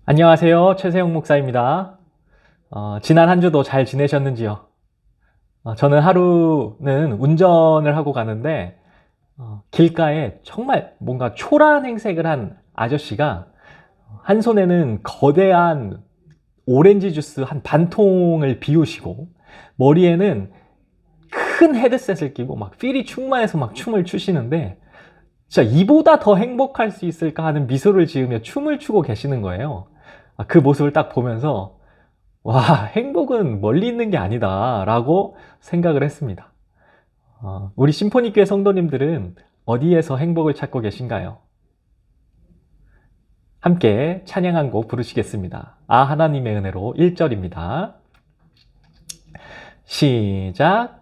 안녕하세요. 최세영 목사입니다. 지난 한 주도 잘 지내셨는지요? 저는 하루는 운전을 하고 가는데, 길가에 정말 뭔가 초라한 행색을 한 아저씨가 한 손에는 거대한 오렌지 주스 한 반 통을 비우시고, 머리에는 큰 헤드셋을 끼고 막 필이 충만해서 막 춤을 추시는데, 진짜 이보다 더 행복할 수 있을까 하는 미소를 지으며 춤을 추고 계시는 거예요. 그 모습을 딱 보면서 와, 행복은 멀리 있는 게 아니다 라고 생각을 했습니다. 우리 심포니교회 성도님들은 어디에서 행복을 찾고 계신가요? 함께 찬양 한 곡 부르시겠습니다. 하나님의 은혜로 1절입니다. 시작.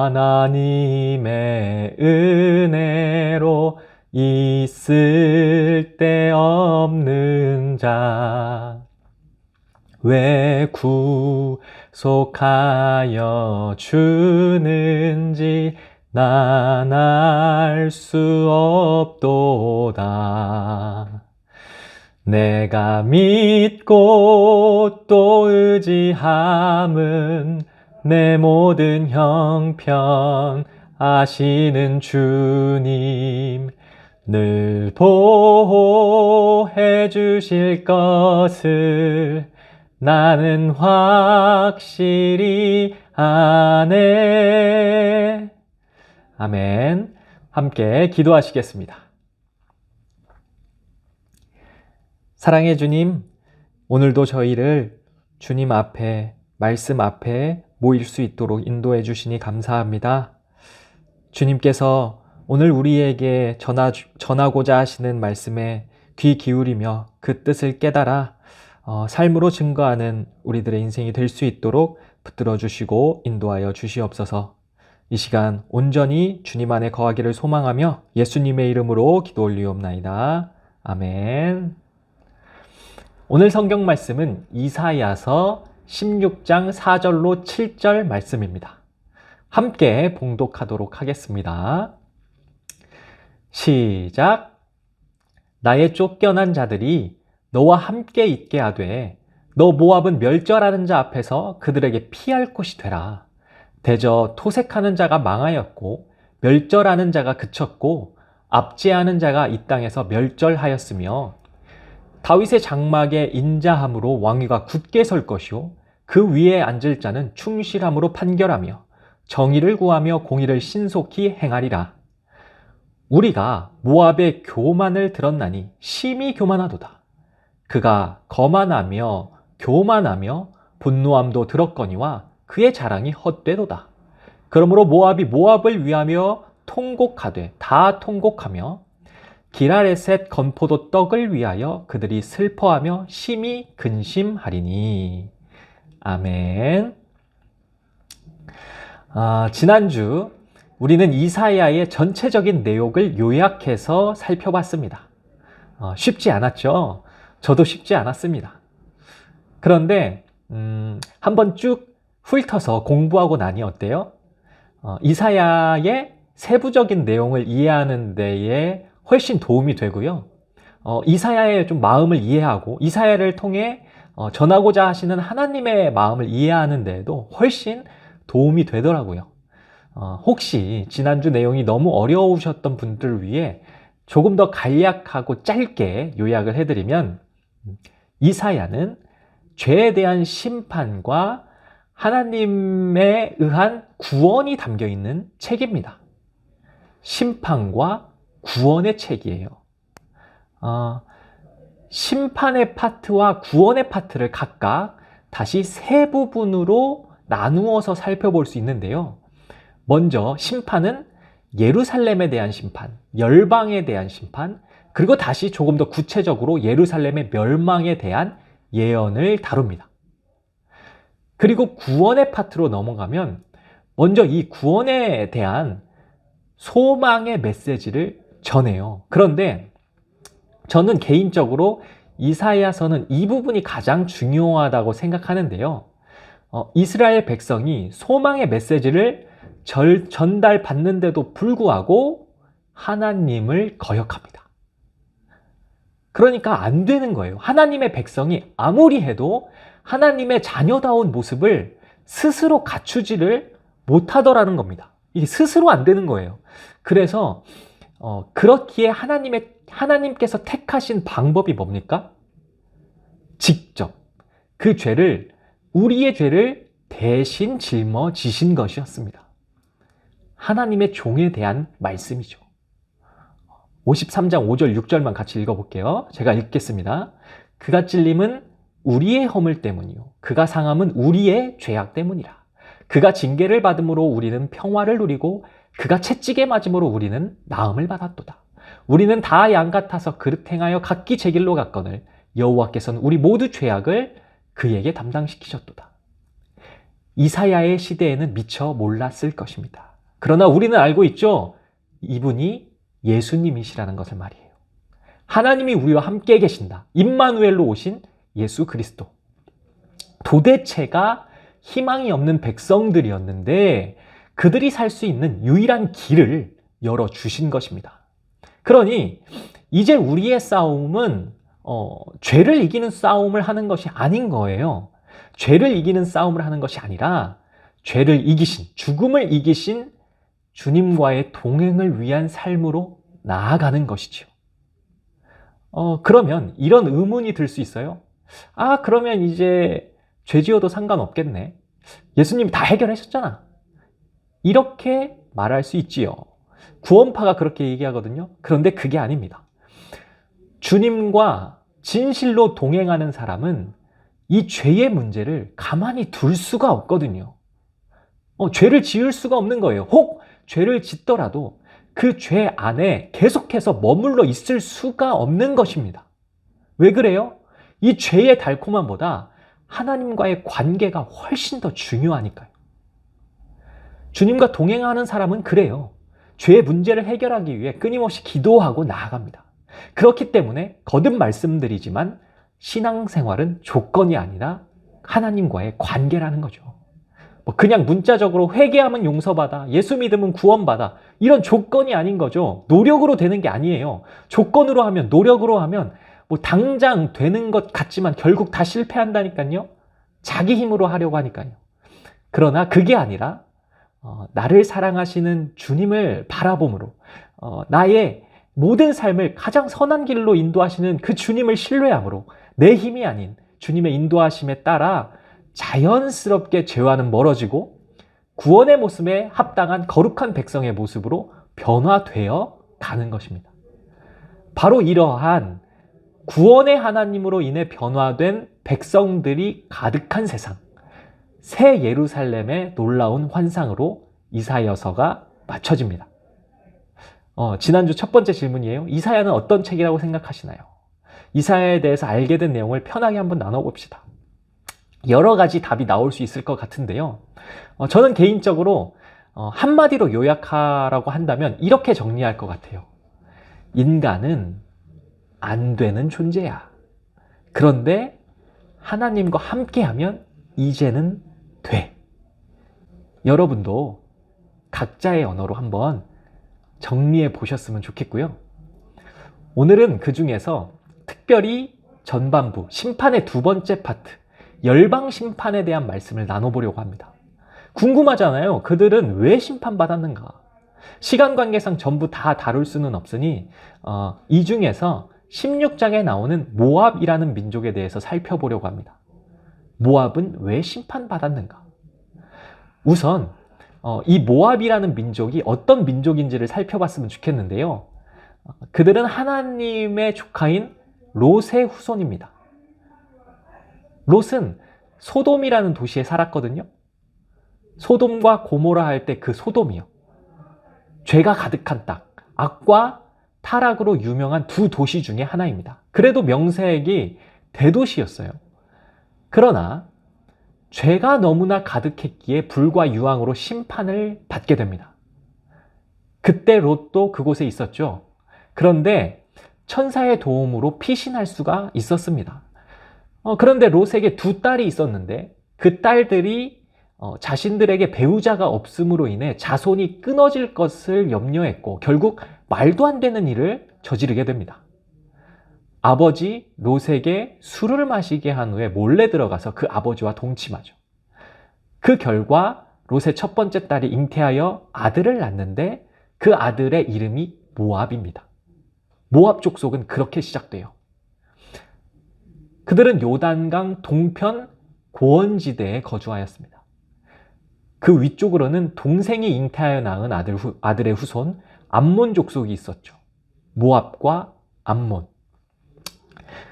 하나님의 은혜로 있을 데 없는 자 왜 구속하여 주는지 난 알 수 없도다. 내가 믿고 또 의지함은 내 모든 형편 아시는 주님 늘 보호해 주실 것을 나는 확실히 아네. 아멘. 함께 기도하시겠습니다. 사랑의 주님, 오늘도 저희를 주님 앞에, 말씀 앞에 모일 수 있도록 인도해 주시니 감사합니다. 주님께서 오늘 우리에게 전하고자 하시는 말씀에 귀 기울이며 그 뜻을 깨달아 삶으로 증거하는 우리들의 인생이 될 수 있도록 붙들어 주시고 인도하여 주시옵소서. 이 시간 온전히 주님 안에 거하기를 소망하며 예수님의 이름으로 기도 올리옵나이다. 아멘. 오늘 성경 말씀은 이사야서 16장 4절로 7절 말씀입니다. 함께 봉독하도록 하겠습니다. 시작. 나의 쫓겨난 자들이 너와 함께 있게 하되 너 모압은 멸절하는 자 앞에서 그들에게 피할 곳이 되라. 대저 토색하는 자가 망하였고 멸절하는 자가 그쳤고 압제하는 자가 이 땅에서 멸절하였으며 다윗의 장막에 인자함으로 왕위가 굳게 설 것이요 그 위에 앉을 자는 충실함으로 판결하며 정의를 구하며 공의를 신속히 행하리라. 우리가 모압의 교만을 들었나니 심히 교만하도다. 그가 거만하며 교만하며 분노함도 들었거니와 그의 자랑이 헛되도다. 그러므로 모압이 모압을 위하며 통곡하되 다 통곡하며 기라레셋 건포도 떡을 위하여 그들이 슬퍼하며 심히 근심하리니. 아멘. 지난주 우리는 이사야의 전체적인 내용을 요약해서 살펴봤습니다. 쉽지 않았죠? 저도 쉽지 않았습니다. 그런데 한번 쭉 훑어서 공부하고 나니 어때요? 이사야의 세부적인 내용을 이해하는 데에 훨씬 도움이 되고요. 이사야의 좀 마음을 이해하고 이사야를 통해 전하고자 하시는 하나님의 마음을 이해하는 데에도 훨씬 도움이 되더라고요. 혹시 지난주 내용이 너무 어려우셨던 분들을 위해 조금 더 간략하고 짧게 요약을 해드리면 이사야는 죄에 대한 심판과 하나님에 의한 구원이 담겨 있는 책입니다. 심판과 구원의 책이에요. 심판의 파트와 구원의 파트를 각각 다시 세 부분으로 나누어서 살펴볼 수 있는데요. 먼저 심판은 예루살렘에 대한 심판, 열방에 대한 심판, 그리고 다시 조금 더 구체적으로 예루살렘의 멸망에 대한 예언을 다룹니다. 그리고 구원의 파트로 넘어가면 먼저 이 구원에 대한 소망의 메시지를 전해요. 그런데 저는 개인적으로 이사야서는 이 부분이 가장 중요하다고 생각하는데요. 이스라엘 백성이 소망의 메시지를 전달받는데도 불구하고 하나님을 거역합니다. 그러니까 안 되는 거예요. 하나님의 백성이 아무리 해도 하나님의 자녀다운 모습을 스스로 갖추지를 못하더라는 겁니다. 이게 스스로 안 되는 거예요. 그래서 그렇기에 하나님께서 택하신 방법이 뭡니까? 직접 우리의 죄를 대신 짊어지신 것이었습니다. 하나님의 종에 대한 말씀이죠. 53장 5절 6절만 같이 읽어볼게요. 제가 읽겠습니다. 그가 찔림은 우리의 허물 때문이요 그가 상함은 우리의 죄악 때문이라. 그가 징계를 받음으로 우리는 평화를 누리고 그가 채찍에 맞음으로 우리는 나음을 받았도다. 우리는 다 양 같아서 그릇 행하여 각기 제 길로 갔거늘 여호와께서는 우리 모두 죄악을 그에게 담당시키셨도다. 이사야의 시대에는 미처 몰랐을 것입니다. 그러나 우리는 알고 있죠. 이분이 예수님이시라는 것을 말이에요. 하나님이 우리와 함께 계신다. 임마누엘로 오신 예수 그리스도. 도대체가 희망이 없는 백성들이었는데 그들이 살 수 있는 유일한 길을 열어주신 것입니다. 그러니 이제 우리의 싸움은 죄를 이기는 싸움을 하는 것이 아닌 거예요. 죄를 이기는 싸움을 하는 것이 아니라 죄를 이기신, 죽음을 이기신 주님과의 동행을 위한 삶으로 나아가는 것이죠. 그러면 이런 의문이 들 수 있어요. 그러면 이제 죄 지어도 상관없겠네. 예수님이 다 해결하셨잖아. 이렇게 말할 수 있지요. 구원파가 그렇게 얘기하거든요. 그런데 그게 아닙니다. 주님과 진실로 동행하는 사람은 이 죄의 문제를 가만히 둘 수가 없거든요. 죄를 지을 수가 없는 거예요. 혹 죄를 짓더라도 그 죄 안에 계속해서 머물러 있을 수가 없는 것입니다. 왜 그래요? 이 죄의 달콤함보다 하나님과의 관계가 훨씬 더 중요하니까요. 주님과 동행하는 사람은 그래요. 죄의 문제를 해결하기 위해 끊임없이 기도하고 나아갑니다. 그렇기 때문에 거듭 말씀드리지만 신앙생활은 조건이 아니라 하나님과의 관계라는 거죠. 그냥 문자적으로 회개하면 용서받아, 예수 믿으면 구원받아, 이런 조건이 아닌 거죠. 노력으로 되는 게 아니에요. 조건으로 하면, 노력으로 하면 당장 되는 것 같지만 결국 다 실패한다니까요. 자기 힘으로 하려고 하니까요. 그러나 그게 아니라 나를 사랑하시는 주님을 바라봄으로 나의 모든 삶을 가장 선한 길로 인도하시는 그 주님을 신뢰함으로 내 힘이 아닌 주님의 인도하심에 따라 자연스럽게 죄와는 멀어지고 구원의 모습에 합당한 거룩한 백성의 모습으로 변화되어 가는 것입니다. 바로 이러한 구원의 하나님으로 인해 변화된 백성들이 가득한 세상, 새 예루살렘의 놀라운 환상으로 이사야서가 맞춰집니다. 지난주 첫 번째 질문이에요. 이사야는 어떤 책이라고 생각하시나요? 이사야에 대해서 알게 된 내용을 편하게 한번 나눠봅시다. 여러 가지 답이 나올 수 있을 것 같은데요. 저는 개인적으로 한마디로 요약하라고 한다면 이렇게 정리할 것 같아요. 인간은 안 되는 존재야. 그런데 하나님과 함께하면 이제는 돼. 여러분도 각자의 언어로 한번 정리해 보셨으면 좋겠고요. 오늘은 그 중에서 특별히 전반부, 심판의 두 번째 파트, 열방 심판에 대한 말씀을 나눠보려고 합니다. 궁금하잖아요. 그들은 왜 심판받았는가? 시간 관계상 전부 다 다룰 수는 없으니 이 중에서 16장에 나오는 모압이라는 민족에 대해서 살펴보려고 합니다. 모압은 왜 심판받았는가? 우선 이 모압이라는 민족이 어떤 민족인지를 살펴봤으면 좋겠는데요. 그들은 하나님의 조카인 롯의 후손입니다. 롯은 소돔이라는 도시에 살았거든요. 소돔과 고모라 할 때 그 소돔이요. 죄가 가득한 땅, 악과 타락으로 유명한 두 도시 중에 하나입니다. 그래도 명색이 대도시였어요. 그러나 죄가 너무나 가득했기에 불과 유황으로 심판을 받게 됩니다. 그때 롯도 그곳에 있었죠. 그런데 천사의 도움으로 피신할 수가 있었습니다. 그런데 롯에게 두 딸이 있었는데 그 딸들이 자신들에게 배우자가 없음으로 인해 자손이 끊어질 것을 염려했고 결국 말도 안 되는 일을 저지르게 됩니다. 아버지 롯에게 술을 마시게 한 후에 몰래 들어가서 그 아버지와 동침하죠. 그 결과 롯의 첫 번째 딸이 잉태하여 아들을 낳는데 그 아들의 이름이 모압입니다. 모압 족속은 그렇게 시작돼요. 그들은 요단강 동편 고원지대에 거주하였습니다. 그 위쪽으로는 동생이 잉태하여 낳은 아들의 후손 암몬 족속이 있었죠. 모압과 암몬.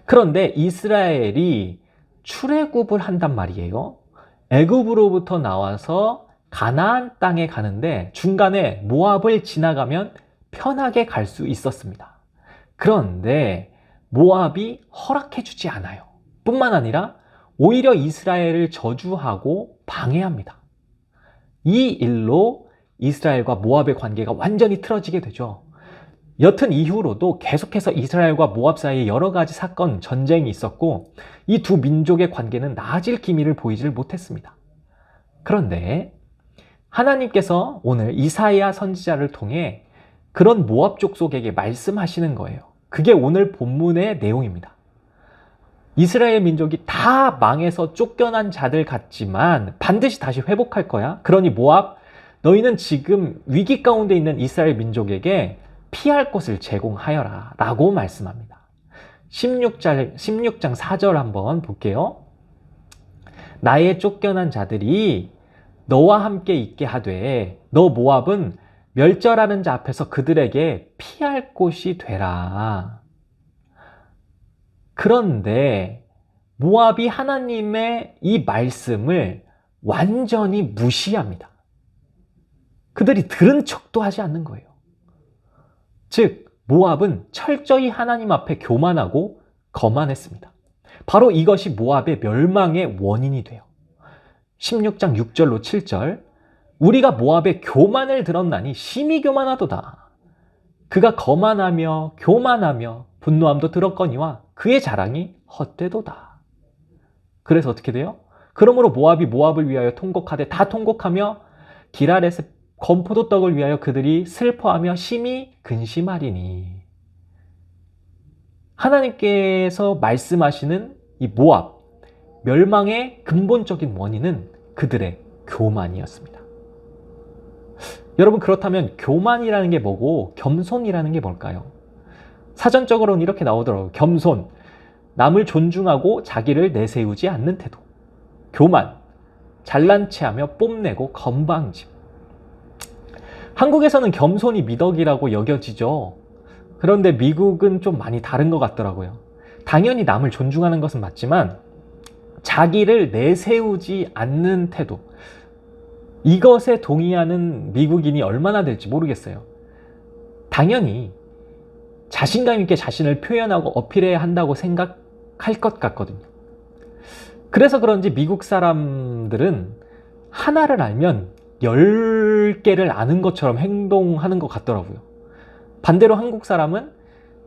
그런데 이스라엘이 출애굽을 한단 말이에요. 애굽으로부터 나와서 가나안 땅에 가는데 중간에 모압을 지나가면 편하게 갈 수 있었습니다. 그런데 모압이 허락해 주지 않아요. 뿐만 아니라 오히려 이스라엘을 저주하고 방해합니다. 이 일로 이스라엘과 모압의 관계가 완전히 틀어지게 되죠. 여튼 이후로도 계속해서 이스라엘과 모압 사이에 여러 가지 사건, 전쟁이 있었고 이 두 민족의 관계는 나아질 기미를 보이질 못했습니다. 그런데 하나님께서 오늘 이사야 선지자를 통해 그런 모압 족속에게 말씀하시는 거예요. 그게 오늘 본문의 내용입니다. 이스라엘 민족이 다 망해서 쫓겨난 자들 같지만 반드시 다시 회복할 거야. 그러니 모압, 너희는 지금 위기 가운데 있는 이스라엘 민족에게 피할 곳을 제공하여라 라고 말씀합니다. 16장 4절 한번 볼게요. 나의 쫓겨난 자들이 너와 함께 있게 하되 너 모압은 멸절하는 자 앞에서 그들에게 피할 곳이 되라. 그런데 모압이 하나님의 이 말씀을 완전히 무시합니다. 그들이 들은 척도 하지 않는 거예요. 즉 모압은 철저히 하나님 앞에 교만하고 거만했습니다. 바로 이것이 모압의 멸망의 원인이 돼요. 16장 6절로 7절 우리가 모압의 교만을 들었나니 심히 교만하도다. 그가 거만하며 교만하며 분노함도 들었거니와 그의 자랑이 헛되도다. 그래서 어떻게 돼요? 그러므로 모압이 모압을 위하여 통곡하되 다 통곡하며 기랄에서 건포도 떡을 위하여 그들이 슬퍼하며 심히 근심하리니. 하나님께서 말씀하시는 이 모압 멸망의 근본적인 원인은 그들의 교만이었습니다. 여러분, 그렇다면 교만이라는 게 뭐고 겸손이라는 게 뭘까요? 사전적으로는 이렇게 나오더라고요. 겸손, 남을 존중하고 자기를 내세우지 않는 태도. 교만, 잘난 체하며 뽐내고 건방짐. 한국에서는 겸손이 미덕이라고 여겨지죠. 그런데 미국은 좀 많이 다른 것 같더라고요. 당연히 남을 존중하는 것은 맞지만 자기를 내세우지 않는 태도, 이것에 동의하는 미국인이 얼마나 될지 모르겠어요. 당연히 자신감 있게 자신을 표현하고 어필해야 한다고 생각할 것 같거든요. 그래서 그런지 미국 사람들은 하나를 알면 10개를 아는 것처럼 행동하는 것 같더라고요. 반대로 한국 사람은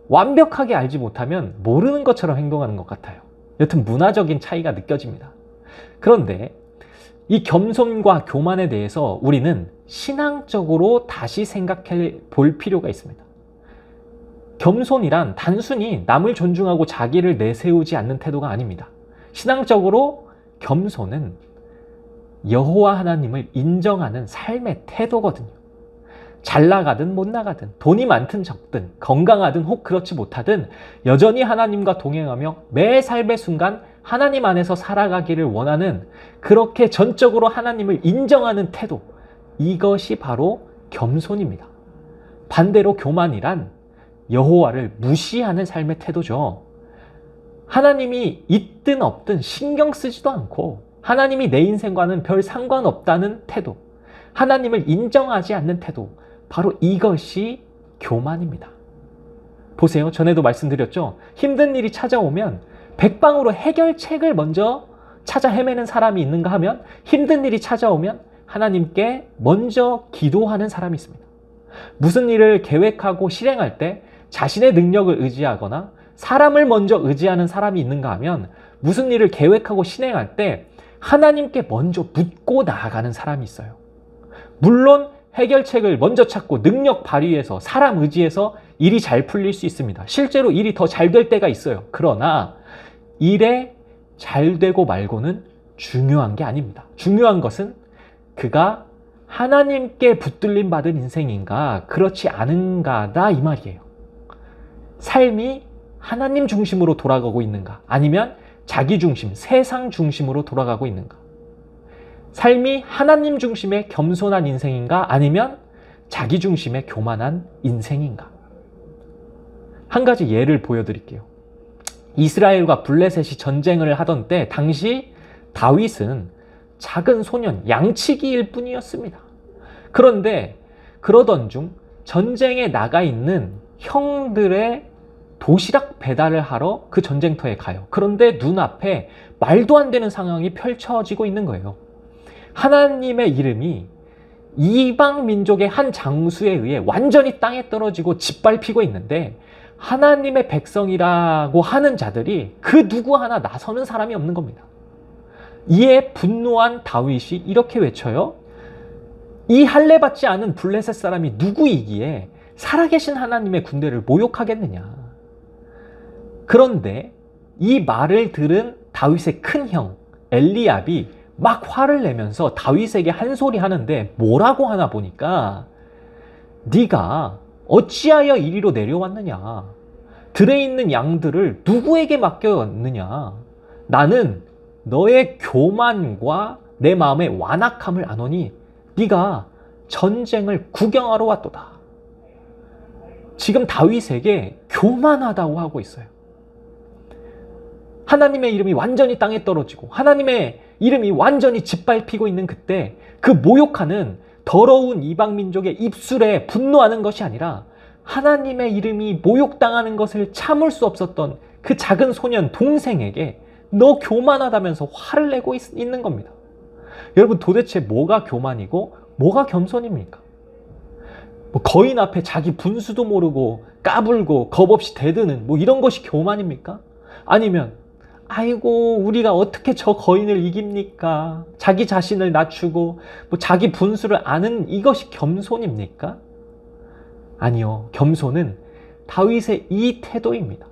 완벽하게 알지 못하면 모르는 것처럼 행동하는 것 같아요. 여튼 문화적인 차이가 느껴집니다. 그런데 이 겸손과 교만에 대해서 우리는 신앙적으로 다시 생각해 볼 필요가 있습니다. 겸손이란 단순히 남을 존중하고 자기를 내세우지 않는 태도가 아닙니다. 신앙적으로 겸손은 여호와 하나님을 인정하는 삶의 태도거든요. 잘 나가든 못 나가든, 돈이 많든 적든, 건강하든 혹 그렇지 못하든 여전히 하나님과 동행하며 매 삶의 순간 하나님 안에서 살아가기를 원하는, 그렇게 전적으로 하나님을 인정하는 태도, 이것이 바로 겸손입니다. 반대로 교만이란 여호와를 무시하는 삶의 태도죠. 하나님이 있든 없든 신경 쓰지도 않고 하나님이 내 인생과는 별 상관없다는 태도, 하나님을 인정하지 않는 태도, 바로 이것이 교만입니다. 보세요. 전에도 말씀드렸죠. 힘든 일이 찾아오면 백방으로 해결책을 먼저 찾아 헤매는 사람이 있는가 하면, 힘든 일이 찾아오면 하나님께 먼저 기도하는 사람이 있습니다. 무슨 일을 계획하고 실행할 때 자신의 능력을 의지하거나 사람을 먼저 의지하는 사람이 있는가 하면, 무슨 일을 계획하고 실행할 때 하나님께 먼저 묻고 나아가는 사람이 있어요. 물론 해결책을 먼저 찾고 능력 발휘해서 사람 의지해서 일이 잘 풀릴 수 있습니다. 실제로 일이 더 잘 될 때가 있어요. 그러나 일에 잘 되고 말고는 중요한 게 아닙니다. 중요한 것은 그가 하나님께 붙들림 받은 인생인가 그렇지 않은가다 이 말이에요. 삶이 하나님 중심으로 돌아가고 있는가 아니면 자기 중심, 세상 중심으로 돌아가고 있는가. 삶이 하나님 중심의 겸손한 인생인가 아니면 자기 중심의 교만한 인생인가. 한 가지 예를 보여드릴게요. 이스라엘과 블레셋이 전쟁을 하던 때 당시 다윗은 작은 소년, 양치기일 뿐이었습니다. 그런데 그러던 중 전쟁에 나가 있는 형들의 도시락 배달을 하러 그 전쟁터에 가요. 그런데 눈앞에 말도 안 되는 상황이 펼쳐지고 있는 거예요. 하나님의 이름이 이방 민족의 한 장수에 의해 완전히 땅에 떨어지고 짓밟히고 있는데 하나님의 백성이라고 하는 자들이 그 누구 하나 나서는 사람이 없는 겁니다. 이에 분노한 다윗이 이렇게 외쳐요. 이 할례받지 않은 블레셋 사람이 누구이기에 살아계신 하나님의 군대를 모욕하겠느냐. 그런데 이 말을 들은 다윗의 큰형 엘리압이 막 화를 내면서 다윗에게 한 소리 하는데 뭐라고 하나 보니까 네가 어찌하여 이리로 내려왔느냐. 들에 있는 양들을 누구에게 맡겼느냐. 나는 너의 교만과 내 마음의 완악함을 아노니 네가 전쟁을 구경하러 왔도다. 지금 다윗에게 교만하다고 하고 있어요. 하나님의 이름이 완전히 땅에 떨어지고 하나님의 이름이 완전히 짓밟히고 있는 그때 그 모욕하는 더러운 이방 민족의 입술에 분노하는 것이 아니라 하나님의 이름이 모욕당하는 것을 참을 수 없었던 그 작은 소년 동생에게 너 교만하다면서 화를 내고 있는 겁니다. 여러분 도대체 뭐가 교만이고 뭐가 겸손입니까? 뭐 거인 앞에 자기 분수도 모르고 까불고 겁없이 대드는 뭐 이런 것이 교만입니까? 아니면 아이고 우리가 어떻게 저 거인을 이깁니까? 자기 자신을 낮추고 뭐 자기 분수를 아는 이것이 겸손입니까? 아니요. 겸손은 다윗의 이 태도입니다.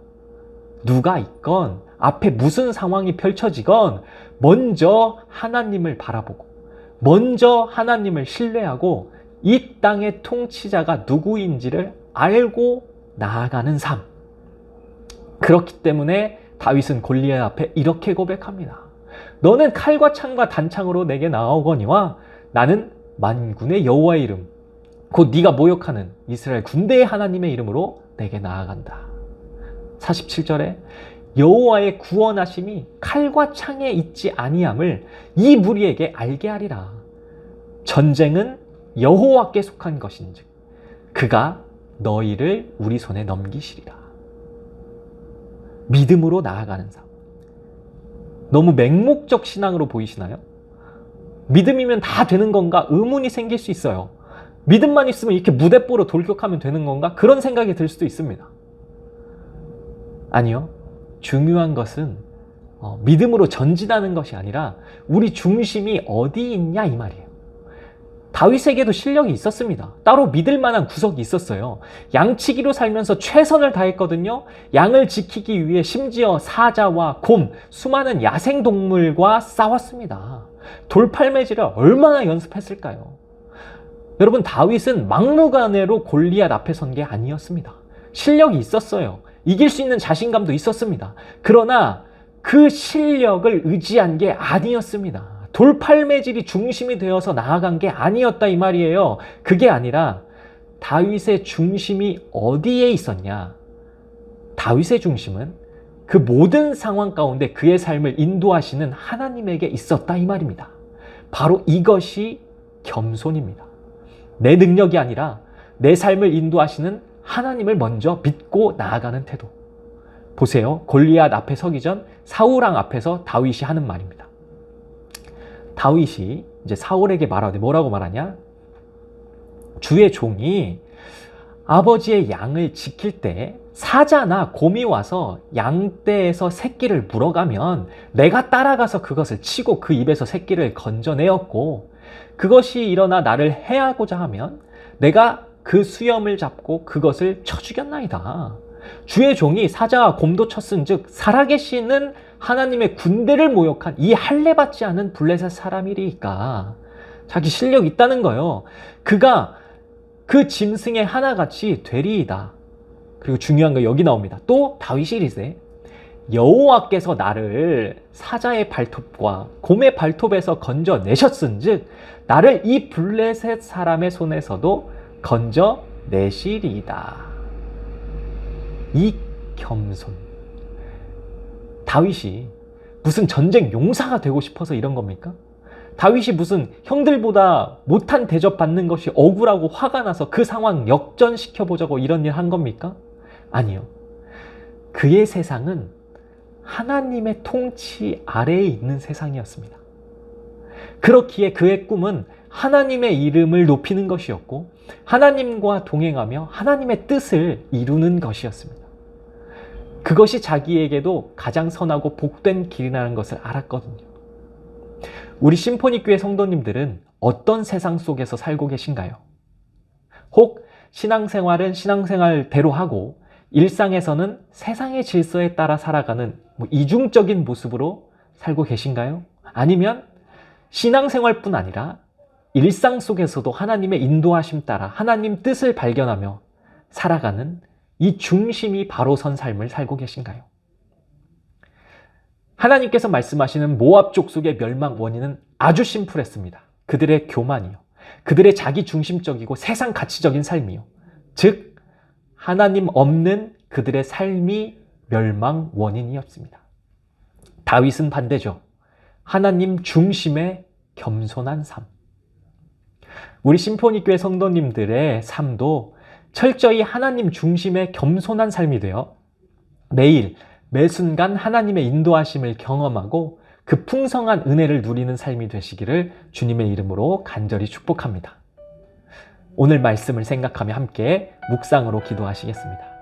누가 있건 앞에 무슨 상황이 펼쳐지건 먼저 하나님을 바라보고 먼저 하나님을 신뢰하고 이 땅의 통치자가 누구인지를 알고 나아가는 삶. 그렇기 때문에 다윗은 골리앗 앞에 이렇게 고백합니다. 너는 칼과 창과 단창으로 내게 나아오거니와 나는 만군의 여호와의 이름 곧 네가 모욕하는 이스라엘 군대의 하나님의 이름으로 내게 나아간다. 47절에 여호와의 구원하심이 칼과 창에 있지 아니함을 이 무리에게 알게 하리라. 전쟁은 여호와께 속한 것인즉 그가 너희를 우리 손에 넘기시리라. 믿음으로 나아가는 삶. 너무 맹목적 신앙으로 보이시나요? 믿음이면 다 되는 건가? 의문이 생길 수 있어요. 믿음만 있으면 이렇게 무대뽀로 돌격하면 되는 건가? 그런 생각이 들 수도 있습니다. 아니요. 중요한 것은 믿음으로 전진하는 것이 아니라 우리 중심이 어디 있냐 이 말이에요. 다윗에게도 실력이 있었습니다. 따로 믿을 만한 구석이 있었어요. 양치기로 살면서 최선을 다했거든요. 양을 지키기 위해 심지어 사자와 곰, 수많은 야생동물과 싸웠습니다. 돌팔매질을 얼마나 연습했을까요? 여러분 다윗은 막무가내로 골리앗 앞에 선 게 아니었습니다. 실력이 있었어요. 이길 수 있는 자신감도 있었습니다. 그러나 그 실력을 의지한 게 아니었습니다. 돌팔매질이 중심이 되어서 나아간 게 아니었다 이 말이에요. 그게 아니라 다윗의 중심이 어디에 있었냐? 다윗의 중심은 그 모든 상황 가운데 그의 삶을 인도하시는 하나님에게 있었다 이 말입니다. 바로 이것이 겸손입니다. 내 능력이 아니라 내 삶을 인도하시는 하나님을 먼저 믿고 나아가는 태도. 보세요. 골리앗 앞에 서기 전 사울왕 앞에서 다윗이 하는 말입니다. 다윗이 이제 사울에게 말하되 뭐라고 말하냐? 주의 종이 아버지의 양을 지킬 때 사자나 곰이 와서 양떼에서 새끼를 물어가면 내가 따라가서 그것을 치고 그 입에서 새끼를 건져내었고 그것이 일어나 나를 해하고자 하면 내가 그 수염을 잡고 그것을 쳐 죽였나이다. 주의 종이 사자와 곰도 쳤은즉 살아계시는 하나님의 군대를 모욕한 이 할례받지 않은 블레셋 사람이리까. 자기 실력 있다는 거예요. 그가 그 짐승의 하나같이 되리이다. 그리고 중요한 거 여기 나옵니다. 또 다윗이 이르되 여호와께서 나를 사자의 발톱과 곰의 발톱에서 건져내셨은즉 나를 이 블레셋 사람의 손에서도 건져내시리이다. 이 겸손. 다윗이 무슨 전쟁 용사가 되고 싶어서 이런 겁니까? 다윗이 무슨 형들보다 못한 대접받는 것이 억울하고 화가 나서 그 상황 역전시켜보자고 이런 일 한 겁니까? 아니요. 그의 세상은 하나님의 통치 아래에 있는 세상이었습니다. 그렇기에 그의 꿈은 하나님의 이름을 높이는 것이었고 하나님과 동행하며 하나님의 뜻을 이루는 것이었습니다. 그것이 자기에게도 가장 선하고 복된 길이라는 것을 알았거든요. 우리 심포니교회 성도님들은 어떤 세상 속에서 살고 계신가요? 혹 신앙생활은 신앙생활대로 하고 일상에서는 세상의 질서에 따라 살아가는 이중적인 모습으로 살고 계신가요? 아니면 신앙생활뿐 아니라 일상 속에서도 하나님의 인도하심 따라 하나님 뜻을 발견하며 살아가는 이 중심이 바로 선 삶을 살고 계신가요? 하나님께서 말씀하시는 모압 족속의 멸망 원인은 아주 심플했습니다. 그들의 교만이요. 그들의 자기 중심적이고 세상 가치적인 삶이요. 즉 하나님 없는 그들의 삶이 멸망 원인이었습니다. 다윗은 반대죠. 하나님 중심의 겸손한 삶. 우리 심포니교회 성도님들의 삶도 철저히 하나님 중심의 겸손한 삶이 되어 매일 매 순간 하나님의 인도하심을 경험하고 그 풍성한 은혜를 누리는 삶이 되시기를 주님의 이름으로 간절히 축복합니다. 오늘 말씀을 생각하며 함께 묵상으로 기도하시겠습니다.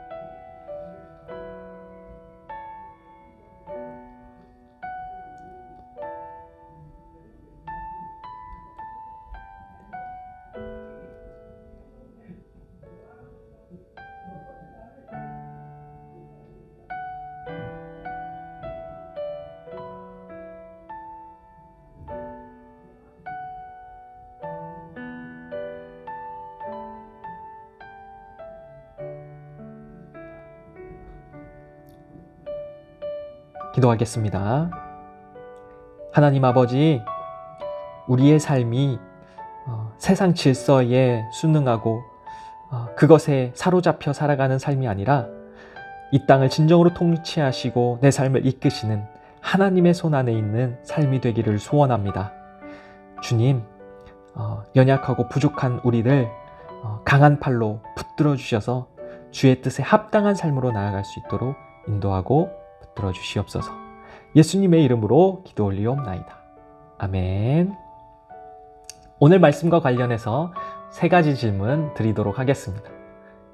기도하겠습니다. 하나님 아버지, 우리의 삶이 세상 질서에 순응하고 그것에 사로잡혀 살아가는 삶이 아니라 이 땅을 진정으로 통치하시고 내 삶을 이끄시는 하나님의 손 안에 있는 삶이 되기를 소원합니다. 주님, 연약하고 부족한 우리를 강한 팔로 붙들어 주셔서 주의 뜻에 합당한 삶으로 나아갈 수 있도록 인도하고 붙들어 주시옵소서. 예수님의 이름으로 기도 올리옵나이다. 아멘. 오늘 말씀과 관련해서 3가지 질문 드리도록 하겠습니다.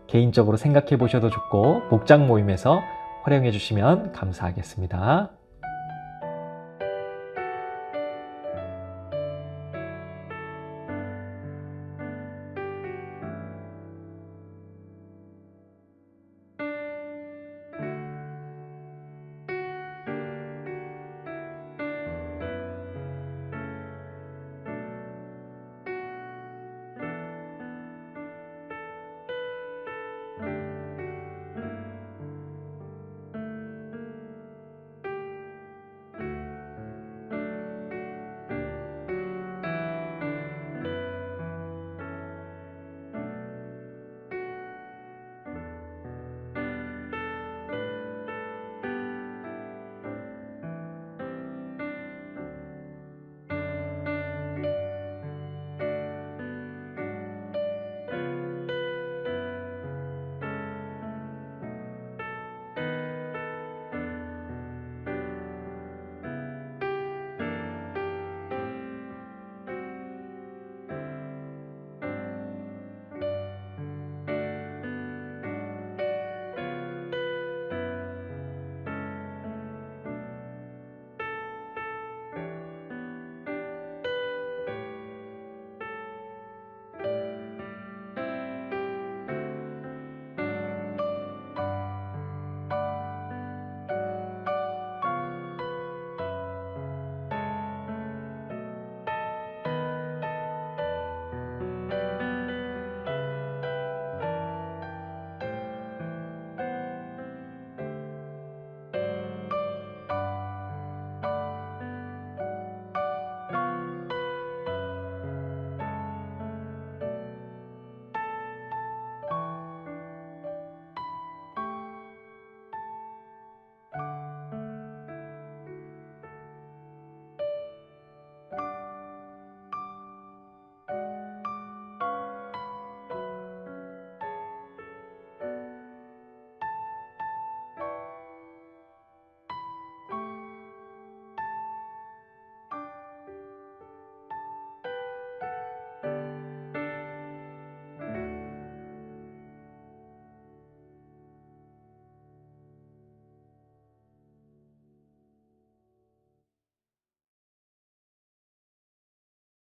개인적으로 생각해 보셔도 좋고 목장 모임에서 활용해 주시면 감사하겠습니다.